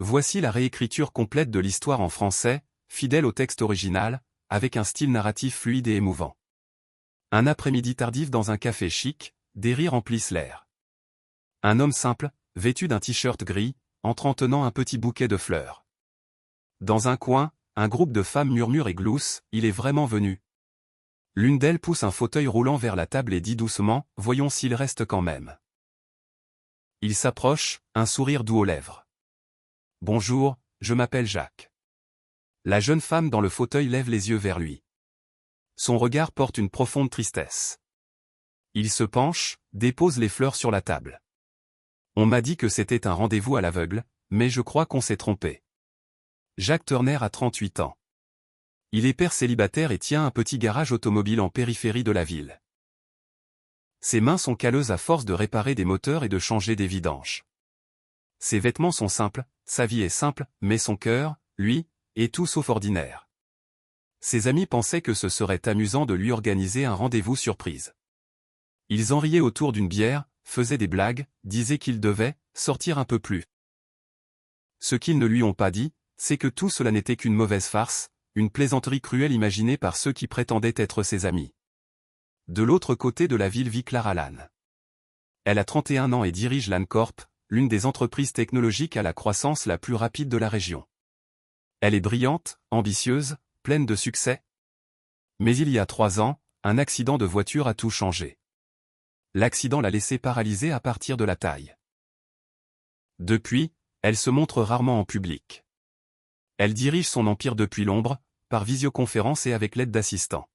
Voici la réécriture complète de l'histoire en français, fidèle au texte original, avec un style narratif fluide et émouvant. Un après-midi tardif dans un café chic, des rires remplissent l'air. Un homme simple, vêtu d'un t-shirt gris, entre en tenant un petit bouquet de fleurs. Dans un coin, un groupe de femmes murmure et glousse, « Il est vraiment venu ». L'une d'elles pousse un fauteuil roulant vers la table et dit doucement, « Voyons s'il reste quand même ». Il s'approche, un sourire doux aux lèvres. « Bonjour, je m'appelle Jacques. » La jeune femme dans le fauteuil lève les yeux vers lui. Son regard porte une profonde tristesse. Il se penche, dépose les fleurs sur la table. « On m'a dit que c'était un rendez-vous à l'aveugle, mais je crois qu'on s'est trompé. » Jacques Turner a 38 ans. Il est père célibataire et tient un petit garage automobile en périphérie de la ville. Ses mains sont calleuses à force de réparer des moteurs et de changer des vidanges. Ses vêtements sont simples, sa vie est simple, mais son cœur, lui, est tout sauf ordinaire. Ses amis pensaient que ce serait amusant de lui organiser un rendez-vous surprise. Ils en riaient autour d'une bière, faisaient des blagues, disaient qu'il devait sortir un peu plus. Ce qu'ils ne lui ont pas dit, c'est que tout cela n'était qu'une mauvaise farce, une plaisanterie cruelle imaginée par ceux qui prétendaient être ses amis. De l'autre côté de la ville vit Clara Lann. Elle a 31 ans et dirige Lann Corp, l'une des entreprises technologiques à la croissance la plus rapide de la région. Elle est brillante, ambitieuse, pleine de succès. Mais il y a 3 ans, un accident de voiture a tout changé. L'accident l'a laissée paralysée à partir de la taille. Depuis, elle se montre rarement en public. Elle dirige son empire depuis l'ombre, par visioconférence et avec l'aide d'assistants.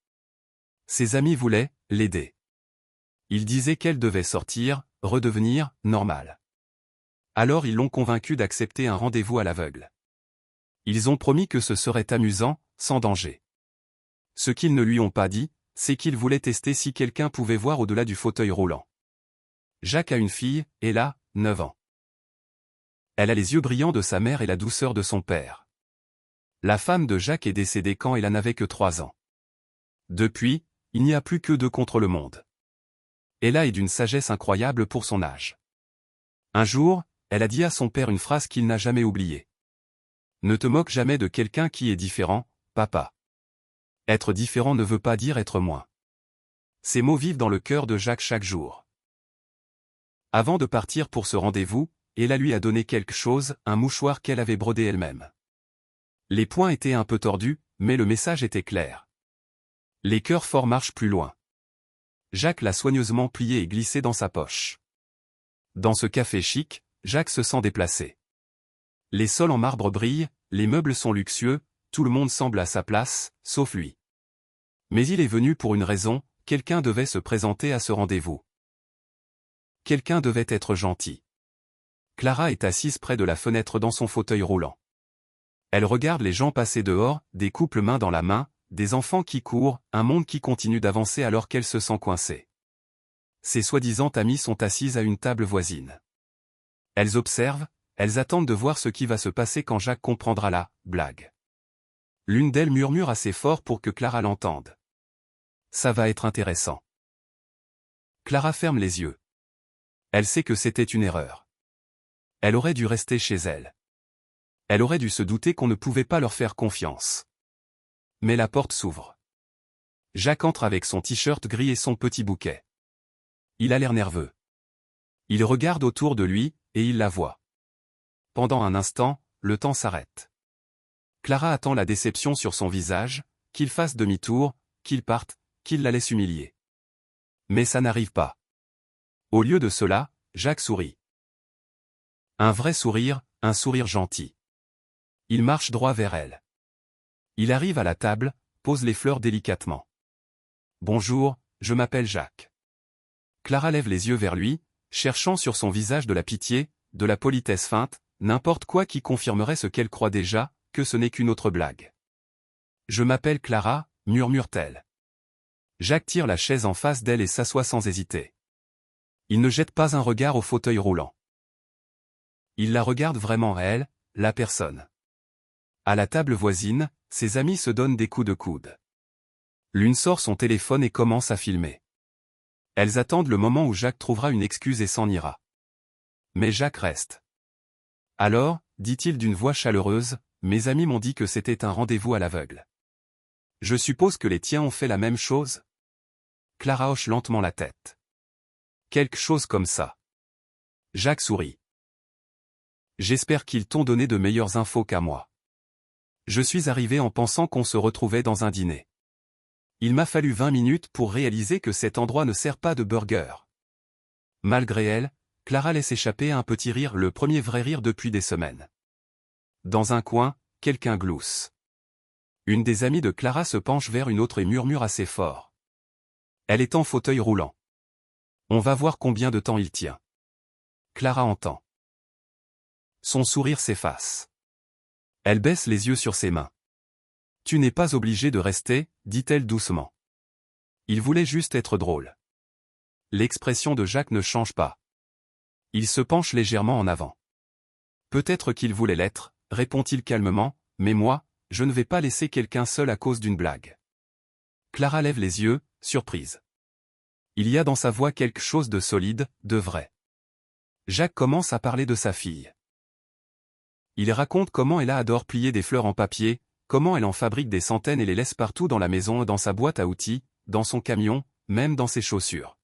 Ses amis voulaient l'aider. Ils disaient qu'elle devait sortir, redevenir normale. Alors ils l'ont convaincue d'accepter un rendez-vous à l'aveugle. Ils ont promis que ce serait amusant, sans danger. Ce qu'ils ne lui ont pas dit, c'est qu'ils voulaient tester si quelqu'un pouvait voir au-delà du fauteuil roulant. Jacques a une fille, elle a 9 ans. Elle a les yeux brillants de sa mère et la douceur de son père. La femme de Jacques est décédée quand elle n'avait que 3 ans. Depuis, il n'y a plus que 2 contre le monde. Ella est d'une sagesse incroyable pour son âge. Un jour, elle a dit à son père une phrase qu'il n'a jamais oubliée. « Ne te moque jamais de quelqu'un qui est différent, papa. Être différent ne veut pas dire être moins. » Ces mots vivent dans le cœur de Jacques chaque jour. Avant de partir pour ce rendez-vous, Ella lui a donné quelque chose, un mouchoir qu'elle avait brodé elle-même. Les points étaient un peu tordus, mais le message était clair. Les cœurs forts marchent plus loin. Jacques l'a soigneusement plié et glissé dans sa poche. Dans ce café chic, Jacques se sent déplacé. Les sols en marbre brillent, les meubles sont luxueux, tout le monde semble à sa place, sauf lui. Mais il est venu pour une raison, quelqu'un devait se présenter à ce rendez-vous. Quelqu'un devait être gentil. Clara est assise près de la fenêtre dans son fauteuil roulant. Elle regarde les gens passer dehors, des couples main dans la main, des enfants qui courent, un monde qui continue d'avancer alors qu'elle se sent coincée. Ses soi-disant amies sont assises à une table voisine. Elles observent, elles attendent de voir ce qui va se passer quand Jacques comprendra la blague. L'une d'elles murmure assez fort pour que Clara l'entende. Ça va être intéressant. Clara ferme les yeux. Elle sait que c'était une erreur. Elle aurait dû rester chez elle. Elle aurait dû se douter qu'on ne pouvait pas leur faire confiance. Mais la porte s'ouvre. Jacques entre avec son t-shirt gris et son petit bouquet. Il a l'air nerveux. Il regarde autour de lui, et il la voit. Pendant un instant, le temps s'arrête. Clara attend la déception sur son visage, qu'il fasse demi-tour, qu'il parte, qu'il la laisse humilier. Mais ça n'arrive pas. Au lieu de cela, Jacques sourit. Un vrai sourire, un sourire gentil. Il marche droit vers elle. Il arrive à la table, pose les fleurs délicatement. « Bonjour, je m'appelle Jacques. » Clara lève les yeux vers lui, cherchant sur son visage de la pitié, de la politesse feinte, n'importe quoi qui confirmerait ce qu'elle croit déjà, que ce n'est qu'une autre blague. « Je m'appelle Clara, » murmure-t-elle. Jacques tire la chaise en face d'elle et s'assoit sans hésiter. Il ne jette pas un regard au fauteuil roulant. Il la regarde vraiment à elle, la personne. À la table voisine, ses amis se donnent des coups de coude. L'une sort son téléphone et commence à filmer. Elles attendent le moment où Jacques trouvera une excuse et s'en ira. Mais Jacques reste. Alors, dit-il d'une voix chaleureuse, mes amis m'ont dit que c'était un rendez-vous à l'aveugle. Je suppose que les tiens ont fait la même chose? Clara hoche lentement la tête. Quelque chose comme ça. Jacques sourit. J'espère qu'ils t'ont donné de meilleures infos qu'à moi. Je suis arrivé en pensant qu'on se retrouvait dans un dîner. Il m'a fallu 20 minutes pour réaliser que cet endroit ne sert pas de burger. Malgré elle, Clara laisse échapper un petit rire, le premier vrai rire depuis des semaines. Dans un coin, quelqu'un glousse. Une des amies de Clara se penche vers une autre et murmure assez fort. Elle est en fauteuil roulant. On va voir combien de temps il tient. Clara entend. Son sourire s'efface. Elle baisse les yeux sur ses mains. Tu n'es pas obligé de rester, dit-elle doucement. Il voulait juste être drôle. L'expression de Jacques ne change pas. Il se penche légèrement en avant. Peut-être qu'il voulait l'être, répond-il calmement, mais moi, je ne vais pas laisser quelqu'un seul à cause d'une blague. Clara lève les yeux, surprise. Il y a dans sa voix quelque chose de solide, de vrai. Jacques commence à parler de sa fille. Il raconte comment elle adore plier des fleurs en papier, comment elle en fabrique des centaines et les laisse partout dans la maison, dans sa boîte à outils, dans son camion, même dans ses chaussures.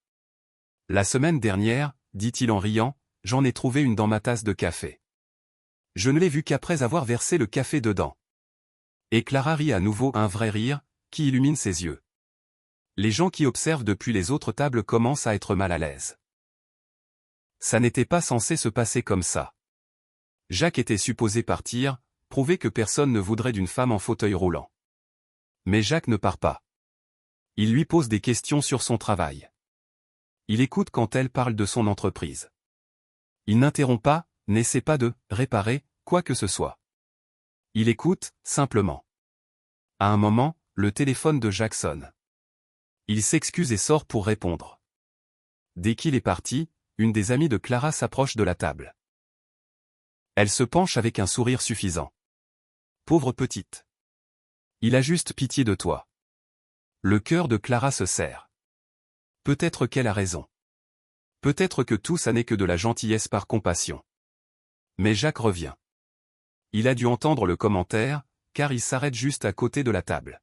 La semaine dernière, dit-il en riant, j'en ai trouvé une dans ma tasse de café. Je ne l'ai vue qu'après avoir versé le café dedans. Et Clara rit à nouveau, un vrai rire, qui illumine ses yeux. Les gens qui observent depuis les autres tables commencent à être mal à l'aise. Ça n'était pas censé se passer comme ça. Jacques était supposé partir, prouver que personne ne voudrait d'une femme en fauteuil roulant. Mais Jacques ne part pas. Il lui pose des questions sur son travail. Il écoute quand elle parle de son entreprise. Il n'interrompt pas, n'essaie pas de réparer quoi que ce soit. Il écoute, simplement. À un moment, le téléphone de Jacques sonne. Il s'excuse et sort pour répondre. Dès qu'il est parti, une des amies de Clara s'approche de la table. Elle se penche avec un sourire suffisant. Pauvre petite. Il a juste pitié de toi. Le cœur de Clara se serre. Peut-être qu'elle a raison. Peut-être que tout ça n'est que de la gentillesse par compassion. Mais Jacques revient. Il a dû entendre le commentaire, car il s'arrête juste à côté de la table.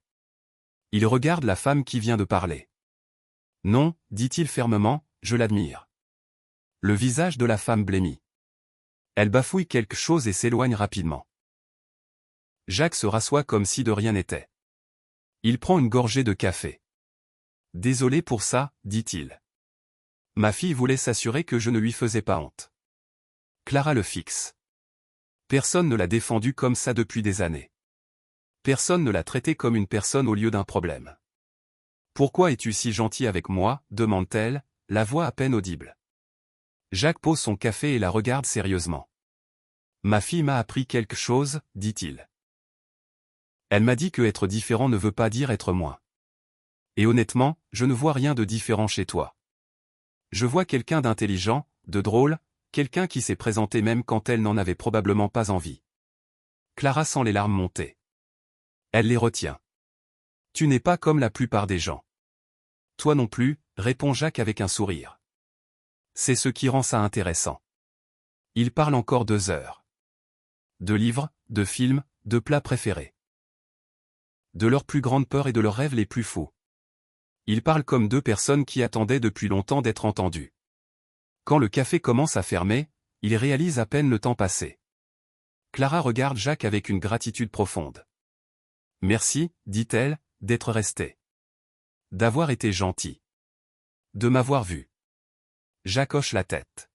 Il regarde la femme qui vient de parler. Non, dit-il fermement, je l'admire. Le visage de la femme blêmit. Elle bafouille quelque chose et s'éloigne rapidement. Jacques se rassoit comme si de rien n'était. Il prend une gorgée de café. Désolé pour ça, dit-il. Ma fille voulait s'assurer que je ne lui faisais pas honte. Clara le fixe. Personne ne l'a défendu comme ça depuis des années. Personne ne l'a traité comme une personne au lieu d'un problème. Pourquoi es-tu si gentil avec moi, demande-t-elle, la voix à peine audible. Jacques pose son café et la regarde sérieusement. Ma fille m'a appris quelque chose, dit-il. Elle m'a dit que être différent ne veut pas dire être moins. Et honnêtement, je ne vois rien de différent chez toi. Je vois quelqu'un d'intelligent, de drôle, quelqu'un qui s'est présenté même quand elle n'en avait probablement pas envie. Clara sent les larmes monter. Elle les retient. Tu n'es pas comme la plupart des gens. Toi non plus, répond Jacques avec un sourire. C'est ce qui rend ça intéressant. Ils parlent encore 2 heures. De livres, de films, de plats préférés. De leurs plus grandes peurs et de leurs rêves les plus fous. Ils parlent comme 2 personnes qui attendaient depuis longtemps d'être entendues. Quand le café commence à fermer, ils réalisent à peine le temps passé. Clara regarde Jacques avec une gratitude profonde. Merci, dit-elle, d'être resté. D'avoir été gentil. De m'avoir vu. Jacques hoche la tête.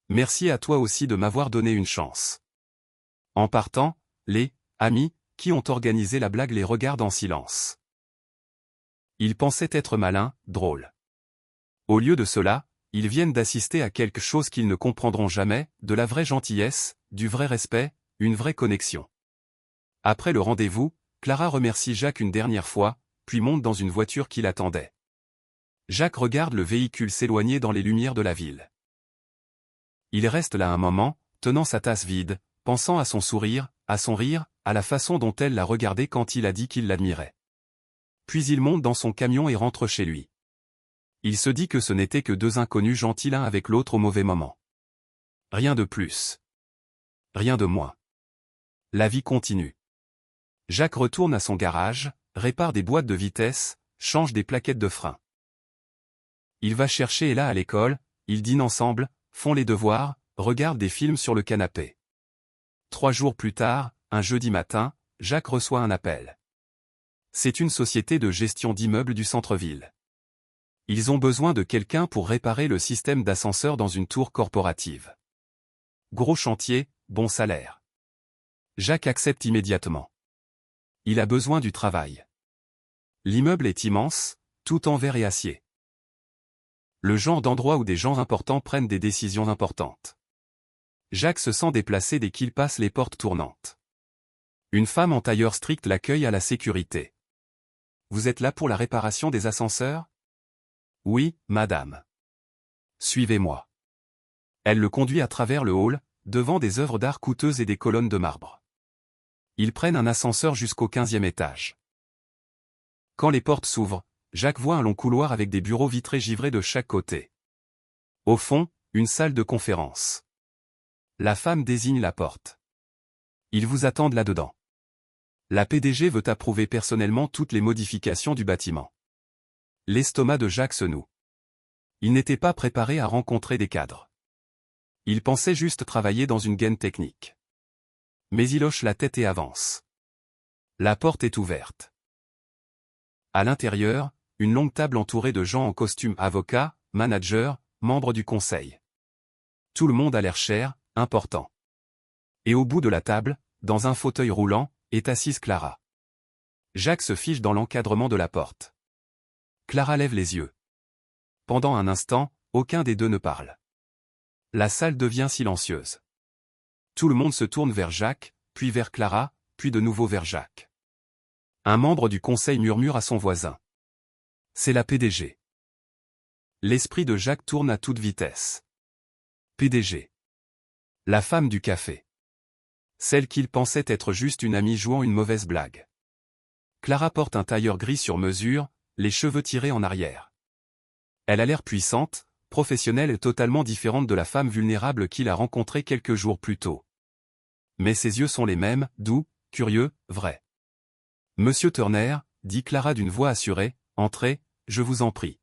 Merci à toi aussi de m'avoir donné une chance. En partant, les amis qui ont organisé la blague les regardent en silence. Ils pensaient être malins, drôles. Au lieu de cela, ils viennent d'assister à quelque chose qu'ils ne comprendront jamais, de la vraie gentillesse, du vrai respect, une vraie connexion. Après le rendez-vous, Clara remercie Jacques une dernière fois, puis monte dans une voiture qui l'attendait. Jacques regarde le véhicule s'éloigner dans les lumières de la ville. Il reste là un moment, tenant sa tasse vide, pensant à son sourire, à son rire, à la façon dont elle l'a regardé quand il a dit qu'il l'admirait. Puis il monte dans son camion et rentre chez lui. Il se dit que ce n'étaient que 2 inconnus gentils l'un avec l'autre au mauvais moment. Rien de plus. rien de moins. La vie continue. Jacques retourne à son garage, répare des boîtes de vitesse, change des plaquettes de frein. Il va chercher Ella à l'école, ils dînent ensemble, font les devoirs, regardent des films sur le canapé. 3 jours plus tard, un jeudi matin, Jacques reçoit un appel. C'est une société de gestion d'immeubles du centre-ville. Ils ont besoin de quelqu'un pour réparer le système d'ascenseur dans une tour corporative. Gros chantier, bon salaire. Jacques accepte immédiatement. Il a besoin du travail. L'immeuble est immense, tout en verre et acier. Le genre d'endroit où des gens importants prennent des décisions importantes. Jacques se sent déplacé dès qu'il passe les portes tournantes. Une femme en tailleur strict l'accueille à la sécurité. « Vous êtes là pour la réparation des ascenseurs ?»« Oui, madame. »« Suivez-moi. » Elle le conduit à travers le hall, devant des œuvres d'art coûteuses et des colonnes de marbre. Ils prennent un ascenseur jusqu'au 15e étage. Quand les portes s'ouvrent, Jacques voit un long couloir avec des bureaux vitrés givrés de chaque côté. Au fond, une salle de conférence. La femme désigne la porte. Ils vous attendent là-dedans. La PDG veut approuver personnellement toutes les modifications du bâtiment. L'estomac de Jacques se noue. Il n'était pas préparé à rencontrer des cadres. Il pensait juste travailler dans une gaine technique. Mais il hoche la tête et avance. La porte est ouverte. À l'intérieur, une longue table entourée de gens en costume avocat, manager, membres du conseil. Tout le monde a l'air cher, important. Et au bout de la table, dans un fauteuil roulant, est assise Clara. Jacques se fige dans l'encadrement de la porte. Clara lève les yeux. Pendant un instant, aucun des deux ne parle. La salle devient silencieuse. Tout le monde se tourne vers Jacques, puis vers Clara, puis de nouveau vers Jacques. Un membre du conseil murmure à son voisin. C'est la PDG. L'esprit de Jacques tourne à toute vitesse. PDG. La femme du café. Celle qu'il pensait être juste une amie jouant une mauvaise blague. Clara porte un tailleur gris sur mesure, les cheveux tirés en arrière. Elle a l'air puissante, professionnelle et totalement différente de la femme vulnérable qu'il a rencontrée quelques jours plus tôt. Mais ses yeux sont les mêmes, doux, curieux, vrais. « Monsieur Turner, » dit Clara d'une voix assurée, « entrez, je vous en prie. »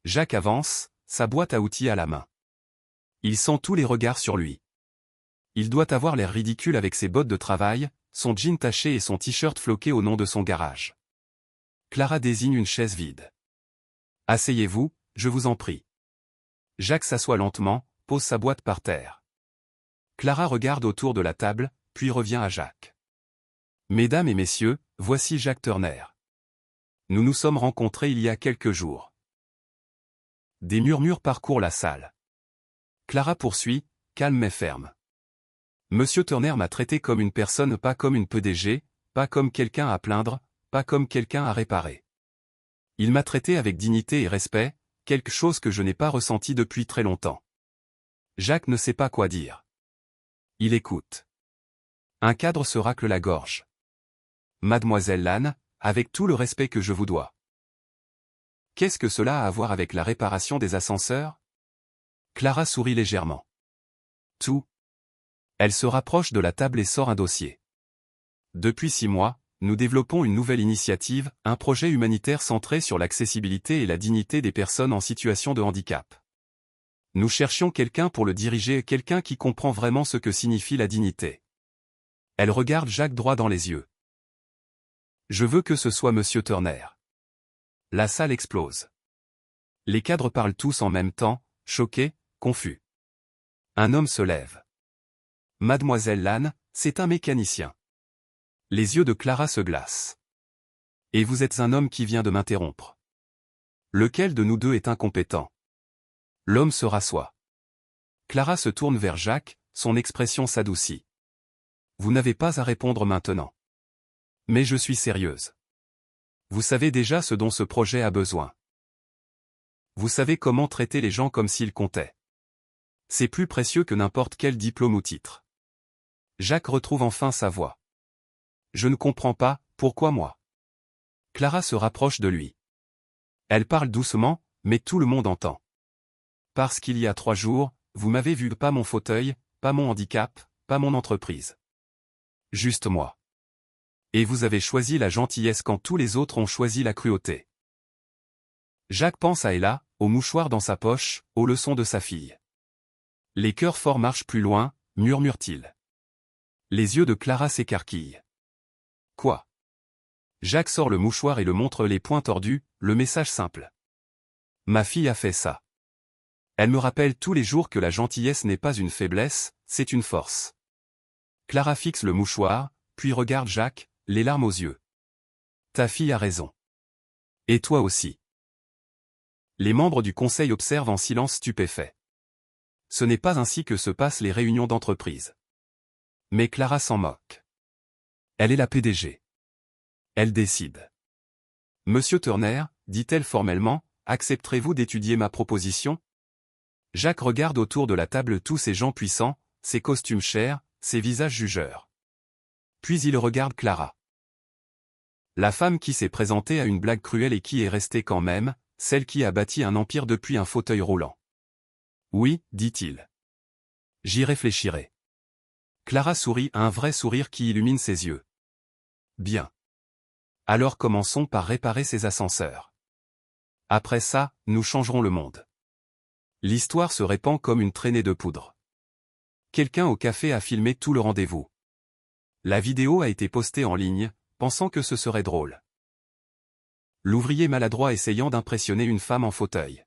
Jacques avance, sa boîte à outils à la main. Il sent tous les regards sur lui. Il doit avoir l'air ridicule avec ses bottes de travail, son jean taché et son t-shirt floqué au nom de son garage. Clara désigne une chaise vide. « Asseyez-vous, je vous en prie. » Jacques s'assoit lentement, pose sa boîte par terre. Clara regarde autour de la table, puis revient à Jacques. « Mesdames et messieurs, voici Jacques Turner. Nous nous sommes rencontrés il y a quelques jours. » Des murmures parcourent la salle. Clara poursuit, calme mais ferme. « Monsieur Turner m'a traité comme une personne, pas comme une PDG, pas comme quelqu'un à plaindre, pas comme quelqu'un à réparer. Il m'a traité avec dignité et respect, quelque chose que je n'ai pas ressenti depuis très longtemps. » Jacques ne sait pas quoi dire. Il écoute. Un cadre se racle la gorge. « Mademoiselle Lannes, avec tout le respect que je vous dois. » Qu'est-ce que cela a à voir avec la réparation des ascenseurs? Clara sourit légèrement. Tout. Elle se rapproche de la table et sort un dossier. Depuis 6 mois, nous développons une nouvelle initiative, un projet humanitaire centré sur l'accessibilité et la dignité des personnes en situation de handicap. Nous cherchions quelqu'un pour le diriger, quelqu'un qui comprend vraiment ce que signifie la dignité. Elle regarde Jacques droit dans les yeux. Je veux que ce soit Monsieur Turner. La salle explose. Les cadres parlent tous en même temps, choqués, confus. Un homme se lève. Mademoiselle Lannes, c'est un mécanicien. Les yeux de Clara se glacent. Et vous êtes un homme qui vient de m'interrompre. Lequel de nous deux est incompétent? L'homme se rassoit. Clara se tourne vers Jacques, son expression s'adoucit. Vous n'avez pas à répondre maintenant. Mais je suis sérieuse. Vous savez déjà ce dont ce projet a besoin. Vous savez comment traiter les gens comme s'ils comptaient. C'est plus précieux que n'importe quel diplôme ou titre. Jacques retrouve enfin sa voix. Je ne comprends pas, pourquoi moi? Clara se rapproche de lui. Elle parle doucement, mais tout le monde entend. Parce qu'il y a 3 jours, vous m'avez vu, pas mon fauteuil, pas mon handicap, pas mon entreprise. Juste moi. Et vous avez choisi la gentillesse quand tous les autres ont choisi la cruauté. Jacques pense à Ella, au mouchoir dans sa poche, aux leçons de sa fille. Les cœurs forts marchent plus loin, murmure-t-il. Les yeux de Clara s'écarquillent. Quoi? Jacques sort le mouchoir et le montre les poings tordus, le message simple. Ma fille a fait ça. Elle me rappelle tous les jours que la gentillesse n'est pas une faiblesse, c'est une force. Clara fixe le mouchoir, puis regarde Jacques, les larmes aux yeux. Ta fille a raison. Et toi aussi. Les membres du conseil observent en silence stupéfait. Ce n'est pas ainsi que se passent les réunions d'entreprise. Mais Clara s'en moque. Elle est la PDG. Elle décide. Monsieur Turner, dit-elle formellement, accepterez-vous d'étudier ma proposition? Jacques regarde autour de la table tous ces gens puissants, ces costumes chers, ces visages jugeurs. Puis il regarde Clara. La femme qui s'est présentée à une blague cruelle et qui est restée quand même, celle qui a bâti un empire depuis un fauteuil roulant. Oui, dit-il. J'y réfléchirai. Clara sourit, un vrai sourire qui illumine ses yeux. Bien. Alors commençons par réparer ces ascenseurs. Après ça, nous changerons le monde. L'histoire se répand comme une traînée de poudre. Quelqu'un au café a filmé tout le rendez-vous. La vidéo a été postée en ligne, pensant que ce serait drôle. L'ouvrier maladroit essayant d'impressionner une femme en fauteuil.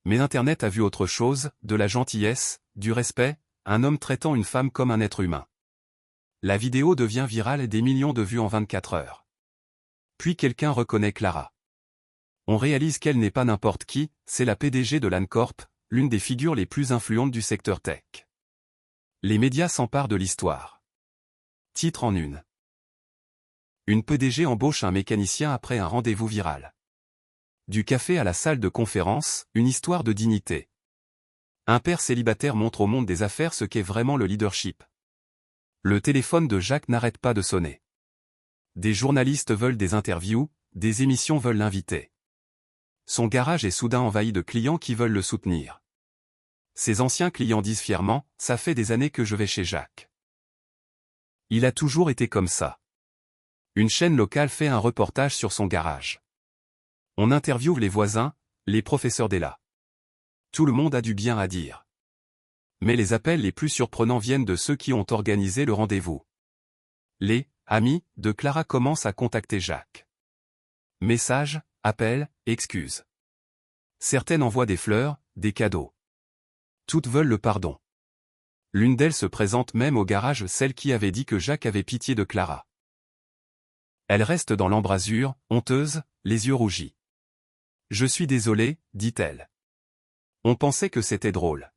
Mais Internet a vu autre chose, de la gentillesse, du respect, un homme traitant une femme comme un être humain. La vidéo devient virale et des millions de vues en 24 heures. Puis quelqu'un reconnaît Clara. On réalise qu'elle n'est pas n'importe qui, c'est la PDG de l'Ancorp, l'une des figures les plus influentes du secteur tech. Les médias s'emparent de l'histoire. Titre en une. Une PDG embauche un mécanicien après un rendez-vous viral. Du café à la salle de conférence, une histoire de dignité. Un père célibataire montre au monde des affaires ce qu'est vraiment le leadership. Le téléphone de Jacques n'arrête pas de sonner. Des journalistes veulent des interviews, des émissions veulent l'inviter. Son garage est soudain envahi de clients qui veulent le soutenir. Ses anciens clients disent fièrement, ça fait des années que je vais chez Jacques. Il a toujours été comme ça. Une chaîne locale fait un reportage sur son garage. On interviewe les voisins, les professeurs d'Ella. Tout le monde a du bien à dire. Mais les appels les plus surprenants viennent de ceux qui ont organisé le rendez-vous. Les amis de Clara commencent à contacter Jacques. Messages, appels, excuses. Certaines envoient des fleurs, des cadeaux. Toutes veulent le pardon. L'une d'elles se présente même au garage, celle qui avait dit que Jacques avait pitié de Clara. Elle reste dans l'embrasure, honteuse, les yeux rougis. Je suis désolée, dit-elle. On pensait que c'était drôle.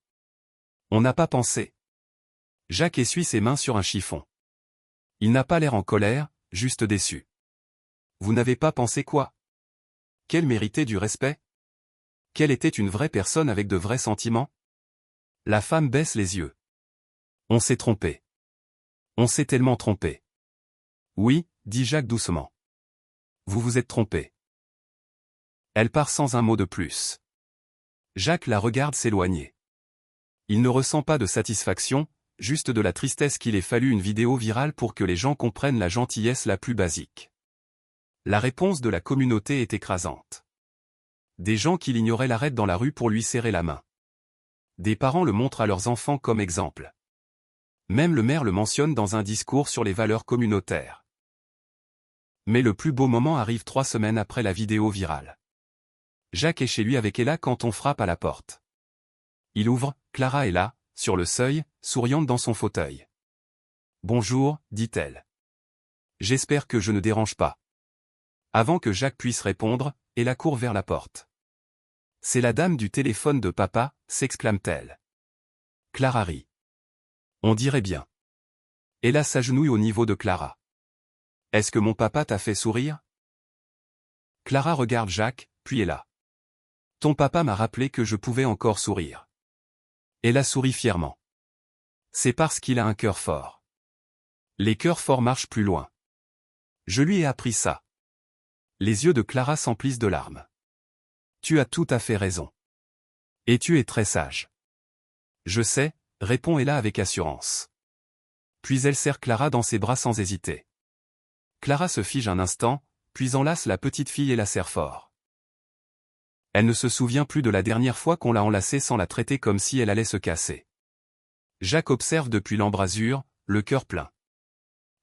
On n'a pas pensé. Jacques essuie ses mains sur un chiffon. Il n'a pas l'air en colère, juste déçu. Vous n'avez pas pensé quoi? Qu'elle méritait du respect? Qu'elle était une vraie personne avec de vrais sentiments? La femme baisse les yeux. On s'est trompé. On s'est tellement trompé. Oui, dit Jacques doucement. Vous vous êtes trompé. Elle part sans un mot de plus. Jacques la regarde s'éloigner. Il ne ressent pas de satisfaction, juste de la tristesse qu'il ait fallu une vidéo virale pour que les gens comprennent la gentillesse la plus basique. La réponse de la communauté est écrasante. Des gens qui l'ignoraient l'arrêtent dans la rue pour lui serrer la main. Des parents le montrent à leurs enfants comme exemple. Même le maire le mentionne dans un discours sur les valeurs communautaires. Mais le plus beau moment arrive 3 semaines après la vidéo virale. Jacques est chez lui avec Ella quand on frappe à la porte. Il ouvre, Clara est là, sur le seuil, souriante dans son fauteuil. Bonjour, dit-elle. J'espère que je ne dérange pas. Avant que Jacques puisse répondre, Ella court vers la porte. C'est la dame du téléphone de papa, s'exclame-t-elle. Clara rit. On dirait bien. Ella s'agenouille au niveau de Clara. Est-ce que mon papa t'a fait sourire? Clara regarde Jacques, puis Ella. Ton papa m'a rappelé que je pouvais encore sourire. Ella sourit fièrement. C'est parce qu'il a un cœur fort. Les cœurs forts marchent plus loin. Je lui ai appris ça. Les yeux de Clara s'emplissent de larmes. Tu as tout à fait raison. Et tu es très sage. Je sais, répond Ella avec assurance. Puis elle serre Clara dans ses bras sans hésiter. Clara se fige un instant, puis enlace la petite fille et la serre fort. Elle ne se souvient plus de la dernière fois qu'on l'a enlacée sans la traiter comme si elle allait se casser. Jacques observe depuis l'embrasure, le cœur plein.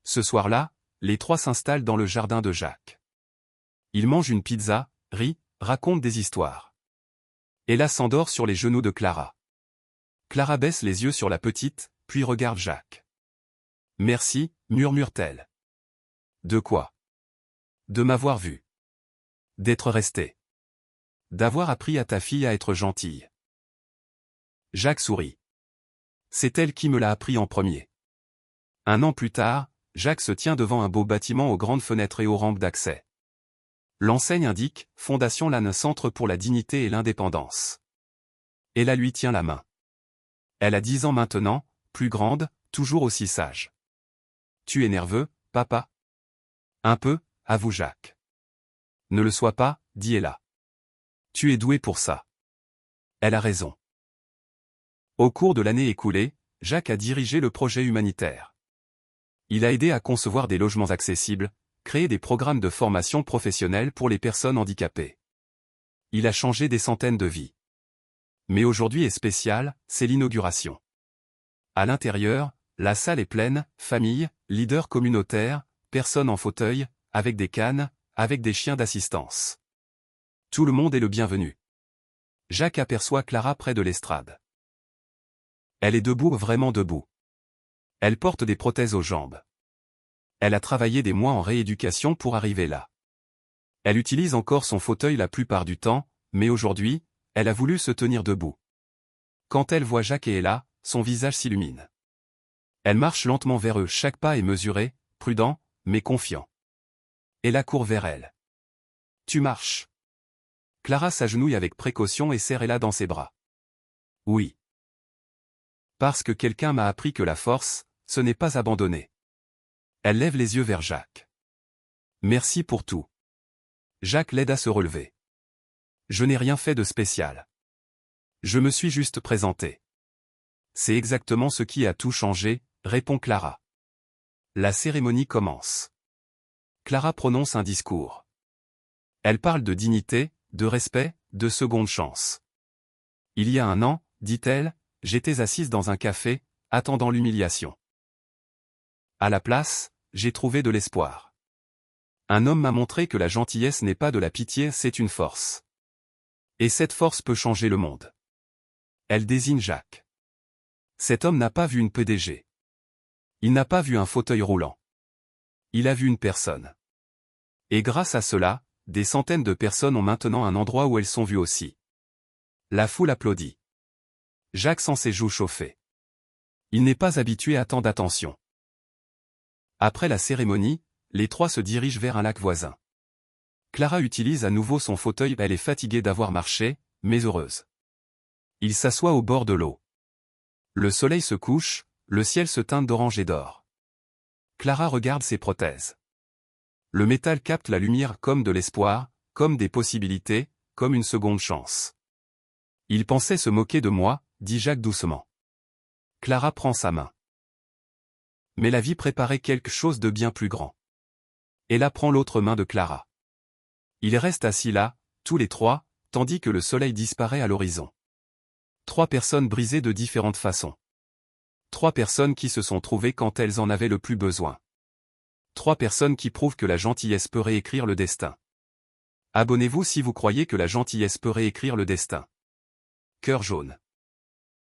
Ce soir-là, les trois s'installent dans le jardin de Jacques. Ils mangent une pizza, rient, racontent des histoires. Ella s'endort sur les genoux de Clara. Clara baisse les yeux sur la petite, puis regarde Jacques. « Merci », murmure-t-elle. « De quoi ? » « De m'avoir vu. D'être resté. D'avoir appris à ta fille à être gentille. » Jacques sourit. « C'est elle qui me l'a appris en premier. » Un an plus tard, Jacques se tient devant un beau bâtiment aux grandes fenêtres et aux rampes d'accès. L'enseigne indique « Fondation Lannes Centre pour la dignité et l'indépendance ». Ella lui tient la main. Elle a 10 ans maintenant, plus grande, toujours aussi sage. « Tu es nerveux, papa ?»« Un peu, avoue Jacques. »« Ne le sois pas, dit Ella. Tu es doué pour ça. » Elle a raison. Au cours de l'année écoulée, Jacques a dirigé le projet humanitaire. Il a aidé à concevoir des logements accessibles, créer des programmes de formation professionnelle pour les personnes handicapées. Il a changé des centaines de vies. Mais aujourd'hui est spécial, c'est l'inauguration. À l'intérieur, la salle est pleine, familles, leaders communautaires, personnes en fauteuil, avec des cannes, avec des chiens d'assistance. Tout le monde est le bienvenu. Jacques aperçoit Clara près de l'estrade. Elle est debout, vraiment debout. Elle porte des prothèses aux jambes. Elle a travaillé des mois en rééducation pour arriver là. Elle utilise encore son fauteuil la plupart du temps, mais aujourd'hui, elle a voulu se tenir debout. Quand elle voit Jacques et Ella, son visage s'illumine. Elle marche lentement vers eux, chaque pas est mesuré, prudent, mais confiant. Ella court vers elle. « Tu marches. » Clara s'agenouille avec précaution et serre Ella dans ses bras. « Oui. Parce que quelqu'un m'a appris que la force, ce n'est pas abandonner. » Elle lève les yeux vers Jacques. « Merci pour tout. » Jacques l'aide à se relever. « Je n'ai rien fait de spécial. Je me suis juste présenté. » C'est exactement ce qui a tout changé, répond Clara. La cérémonie commence. Clara prononce un discours. Elle parle de dignité, de respect, de seconde chance. « Il y a un an, dit-elle, j'étais assise dans un café, attendant l'humiliation. À la place, j'ai trouvé de l'espoir. Un homme m'a montré que la gentillesse n'est pas de la pitié, c'est une force. Et cette force peut changer le monde. » Elle désigne Jacques. Cet homme n'a pas vu une PDG. Il n'a pas vu un fauteuil roulant. Il a vu une personne. Et grâce à cela, des centaines de personnes ont maintenant un endroit où elles sont vues aussi. La foule applaudit. Jacques sent ses joues chauffer. Il n'est pas habitué à tant d'attention. Après la cérémonie, les trois se dirigent vers un lac voisin. Clara utilise à nouveau son fauteuil, elle est fatiguée d'avoir marché, mais heureuse. Il s'assoit au bord de l'eau. Le soleil se couche, le ciel se teinte d'orange et d'or. Clara regarde ses prothèses. Le métal capte la lumière comme de l'espoir, comme des possibilités, comme une seconde chance. Il pensait se moquer de moi, dit Jacques doucement. Clara prend sa main. Mais la vie préparait quelque chose de bien plus grand. Ella prend l'autre main de Clara. Ils restent assis là, tous les trois, tandis que le soleil disparaît à l'horizon. Trois personnes brisées de différentes façons. Trois personnes qui se sont trouvées quand elles en avaient le plus besoin. Trois personnes qui prouvent que la gentillesse peut réécrire le destin. Abonnez-vous si vous croyez que la gentillesse peut réécrire le destin. Cœur jaune.